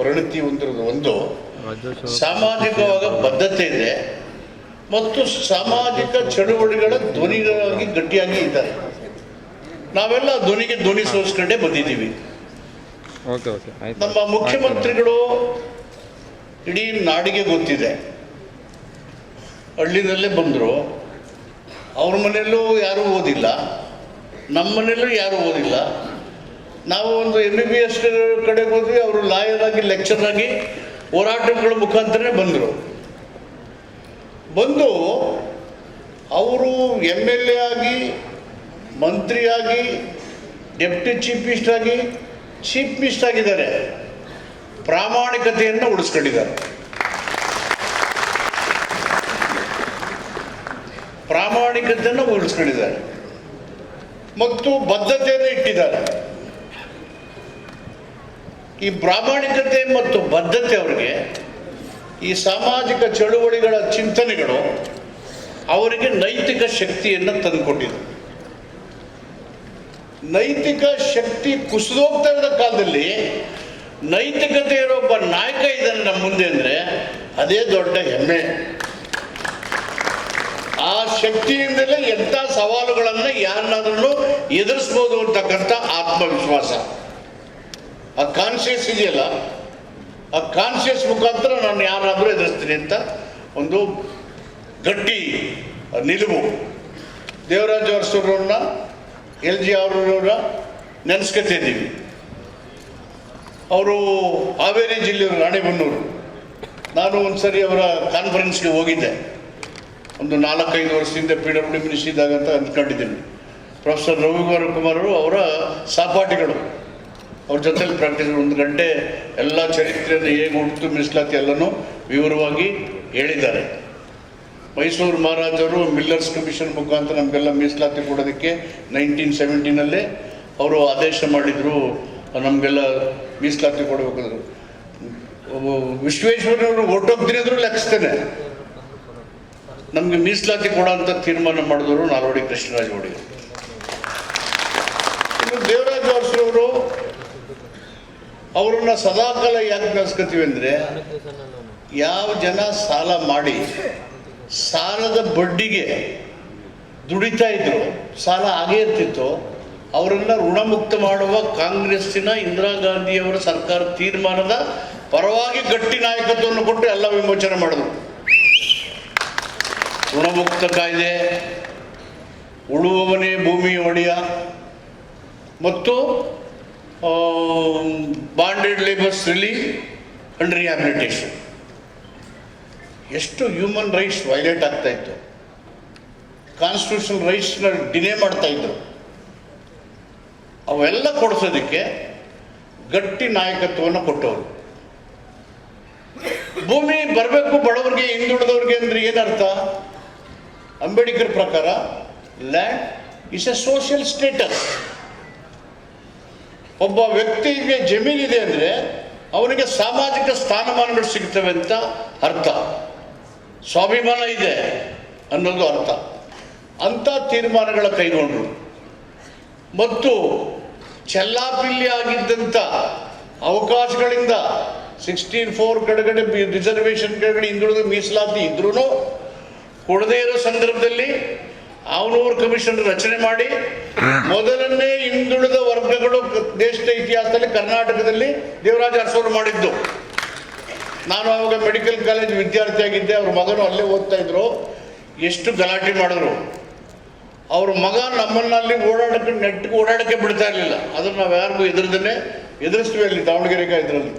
ಪರಿಣತಿ ಹೊಂದಿರೋದು ಒಂದು ಸಾಮಾಜಿಕವಾಗಿ ಬದ್ಧತೆ ಇದೆ ಮತ್ತು ಸಾಮಾಜಿಕ ಚಳುವಳಿಗಳ ಧ್ವನಿಗಳಾಗಿ ಗಟ್ಟಿಯಾಗಿ ಇದ್ದಾರೆ. ನಾವೆಲ್ಲ ಧ್ವನಿಗೆ ಧ್ವನಿ ಸೋಸ್ಕೊಂಡೇ ಬಂದಿದ್ದೀವಿ. ನಮ್ಮ ಮುಖ್ಯಮಂತ್ರಿಗಳು ಇಡೀ ನಾಡಿಗೆ ಗೊತ್ತಿದೆ, ಹಳ್ಳಿನಲ್ಲೇ ಬಂದರು, ಅವ್ರ ಮನೆಯಲ್ಲೂ ಯಾರೂ ಓದಿಲ್ಲ, ನಮ್ಮ ಮನೆಯಲ್ಲೂ ಯಾರೂ ಓದಿಲ್ಲ. ನಾವು ಒಂದು MBBS ಕಡೆಗೆ ಹೋದ್ವಿ, ಅವರು ಲಾಯರ್ ಆಗಿ ಲೆಕ್ಚರ್ ಆಗಿ ಹೋರಾಟಗಳ ಮುಖಾಂತರನೇ ಬಂದು ಅವರು MLA ಆಗಿ, ಮಂತ್ರಿಯಾಗಿ, ಡೆಪ್ಟಿ ಚೀಫ್ ಮಿನಿಸ್ಟರ್ ಆಗಿ, ಚೀಫ್ ಮಿನಿಸ್ಟರ್ ಆಗಿದ್ದಾರೆ. ಪ್ರಾಮಾಣಿಕತೆಯನ್ನು ಉಳಿಸ್ಕೊಂಡಿದ್ದಾರೆ. ಪ್ರಾಮಾಣಿಕತೆಯನ್ನು ಉಳಿಸ್ಕೊಂಡಿದ್ದಾರೆ ಮತ್ತು ಬದ್ಧತೆಯನ್ನು ಇಟ್ಟಿದ್ದಾರೆ. ಈ ಪ್ರಾಮಾಣಿಕತೆ ಮತ್ತು ಬದ್ಧತೆ ಅವರಿಗೆ ಈ ಸಾಮಾಜಿಕ ಚಳುವಳಿಗಳ ಚಿಂತನೆಗಳು ಅವರಿಗೆ ನೈತಿಕ ಶಕ್ತಿಯನ್ನು ತಂದುಕೊಟ್ಟಿದೆ. ನೈತಿಕ ಶಕ್ತಿ ಕುಸಿದೋಗ್ತಾ ಇರೋ ಕಾಲದಲ್ಲಿ ನೈತಿಕತೆ ಇರೋ ಒಬ್ಬ ನಾಯಕ ಇದ್ದಾನೆ ನಮ್ಮ ಮುಂದೆ ಅಂದರೆ ಅದೇ ದೊಡ್ಡ ಹೆಮ್ಮೆ. ಆ ಶಕ್ತಿಯಿಂದಲೇ ಎಂಥ ಸವಾಲುಗಳನ್ನು ಯಾರನ್ನಾದ್ರೂ ಎದುರಿಸ್ಬೋದು ಅಂತಕ್ಕಂಥ ಆತ್ಮವಿಶ್ವಾಸ, ಆ ಕಾನ್ಷಿಯಸ್ ಇದೆಯಲ್ಲ, ಆ ಕಾನ್ಷಿಯಸ್ ಮುಖಾಂತರ ನಾನು ಯಾರಾದರೂ ಎದುರಿಸ್ತೀನಿ ಅಂತ ಒಂದು ಗಟ್ಟಿ ನಿಲುವು. ದೇವರಾಜ ಅರಸರವ್ರನ್ನ, LG ಅವರವ್ರ ನೆನೆಸ್ಕೊತಿದ್ದೀವಿ. ಅವರು ಹಾವೇರಿ ಜಿಲ್ಲೆಯವರು, ರಾಣೆಬೆನ್ನೂರು. ನಾನು ಒಂದ್ಸರಿ ಅವರ ಕಾನ್ಫರೆನ್ಸ್ಗೆ ಹೋಗಿದ್ದೆ, ಒಂದು 4-5 ವರ್ಷದಿಂದ PWD ಮಿನಿಸ್ಟ್ರಿ ಇದ್ದಾಗ ಅಂತ ಅಂದ್ಕೊಂಡಿದ್ದೀನಿ. ಪ್ರೊಫೆಸರ್ ರವಿಕುಮಾರ್ ಅವರು ಅವರ ಸಹಪಾಠಿಗಳು, ಅವ್ರ ಜೊತೆಲಿ ಪ್ರಾಕ್ಟೀಸ್ 1 ಗಂಟೆ ಎಲ್ಲ ಚರಿತ್ರೆಯನ್ನು ಹೇಗೆ ಹುಟ್ಟಿತು ಮೀಸಲಾತಿ ಎಲ್ಲನೂ ವಿವರವಾಗಿ ಹೇಳಿದ್ದಾರೆ. ಮೈಸೂರು ಮಹಾರಾಜರು ಮಿಲ್ಲರ್ಸ್ ಕಮಿಷನ್ ಮುಖಾಂತರ ನಮಗೆಲ್ಲ ಮೀಸಲಾತಿ ಕೊಡೋದಕ್ಕೆ 1917 ಅವರು ಆದೇಶ ಮಾಡಿದರು, ನಮಗೆಲ್ಲ ಮೀಸಲಾತಿ ಕೊಡಬೇಕಾದ್ರು. ವಿಶ್ವೇಶ್ವರಯ್ಯನವರು ಹೊರಟೋಗ್ತೀನಿ ಅಂದರೂ ಲೆಕ್ಕಿಸ್ತೇನೆ. ನಮಗೆ ಮೀಸಲಾತಿ ಕೊಡೋಂಥ ತೀರ್ಮಾನ ಮಾಡಿದವರು ನಾಲ್ವಡಿ ಕೃಷ್ಣರಾಜ ಒಡೆಯರ್. ಇನ್ನು ದೇವರಾಜ ಅರಸರವರು, ಅವರನ್ನು ಸದಾಕಾಲ ಯಾಕೆ ನೆನೆಸ್ಕೊತೀವಿ ಅಂದರೆ, ಯಾವ ಜನ ಸಾಲ ಮಾಡಿ ಸಾಲದ ಬಡ್ಡಿಗೆ ದುಡಿತಾ ಇದ್ರು, ಸಾಲ ಆಗೇ ಇರ್ತಿತ್ತು, ಅವರನ್ನು ಋಣಮುಕ್ತ ಮಾಡುವ ಕಾಂಗ್ರೆಸ್ಸಿನ ಇಂದಿರಾ ಗಾಂಧಿಯವರ ಸರ್ಕಾರ ತೀರ್ಮಾನದ ಪರವಾಗಿ ಗಟ್ಟಿ ನಾಯಕತ್ವವನ್ನು ಕೊಟ್ಟು ಎಲ್ಲ ವಿಮೋಚನೆ ಮಾಡಿದ್ರು. ಋಣಮುಕ್ತ ಕಾಯ್ದೆ, ಉಳುವವನೇ ಭೂಮಿ ಒಡೆಯ ಮತ್ತು bonded labours relief and rehabilitation. ಎಷ್ಟು ಹ್ಯೂಮನ್ ರೈಟ್ಸ್ ವೈಲೇಟ್ ಆಗ್ತಾ ಇತ್ತು, ಕಾನ್ಸ್ಟಿಟ್ಯೂಷನಲ್ ರೈಟ್ಸ್ನ ಡಿನೇ ಮಾಡ್ತಾ ಇದ್ರು. ಅವೆಲ್ಲ ಕೊಡಿಸೋದಕ್ಕೆ ಗಟ್ಟಿ ನಾಯಕತ್ವವನ್ನು ಕೊಟ್ಟವರು. ಭೂಮಿ ಬರಬೇಕು ಬಡವರಿಗೆ, ಹಿಂದುಳಿದವ್ರಿಗೆ ಅಂದರೆ ಏನರ್ಥ? ಅಂಬೇಡ್ಕರ್ ಪ್ರಕಾರ land is A social status. ಒಬ್ಬ ವ್ಯಕ್ತಿಗೆ ಜಮೀನಿದೆ ಅಂದರೆ ಅವನಿಗೆ ಸಾಮಾಜಿಕ ಸ್ಥಾನಮಾನಗಳು ಸಿಗ್ತವೆ ಅಂತ ಅರ್ಥ, ಸ್ವಾಭಿಮಾನ ಇದೆ ಅನ್ನೋದು ಅರ್ಥ. ಅಂಥ ತೀರ್ಮಾನಗಳ ಕೈಗೊಂಡರು ಮತ್ತು ಚೆಲ್ಲಾಪಿಲ್ಲಿ ಆಗಿದ್ದಂಥ ಅವಕಾಶಗಳಿಂದ 16(4) ಕೆಳಗಡೆ ರಿಸರ್ವೇಷನ್ ಕೆಳಗಡೆ ಹಿಂದುಳಿದ ಮೀಸಲಾತಿ ಇದ್ರೂ ಕೊಡದೇ ಇರೋ ಸಂದರ್ಭದಲ್ಲಿ ಅವನೂರು ಕಮಿಷನ್ ರಚನೆ ಮಾಡಿ ಮೊದಲನೇ ಹಿಂದುಳಿದ ವರ್ಗಗಳು ದೇಶದ ಇತಿಹಾಸದಲ್ಲಿ ಕರ್ನಾಟಕದಲ್ಲಿ ದೇವರಾಜ ಅರಸವರು ಮಾಡಿದ್ದು. ನಾನು ಆವಾಗ ಮೆಡಿಕಲ್ ಕಾಲೇಜ್ ವಿದ್ಯಾರ್ಥಿಯಾಗಿದ್ದೆ, ಅವ್ರ ಮಗನು ಅಲ್ಲೇ ಓದ್ತಾ ಇದ್ರು. ಎಷ್ಟು ಗಲಾಟೆ ಮಾಡಿದ್ರು. ಅವ್ರ ಮಗ ನಮ್ಮನ್ನಲ್ಲಿ ನೆಟ್ಟಿಗೆ ಓಡಾಡೋಕ್ಕೆ ಬಿಡ್ತಾ ಇರಲಿಲ್ಲ. ಅದನ್ನು ನಾವು ಯಾರಿಗೂ ಎದುರಿಸ್ತೀವಿ ಅಲ್ಲಿ ದಾವಣಗೆರೆಗೆ ಇದರಲ್ಲಿ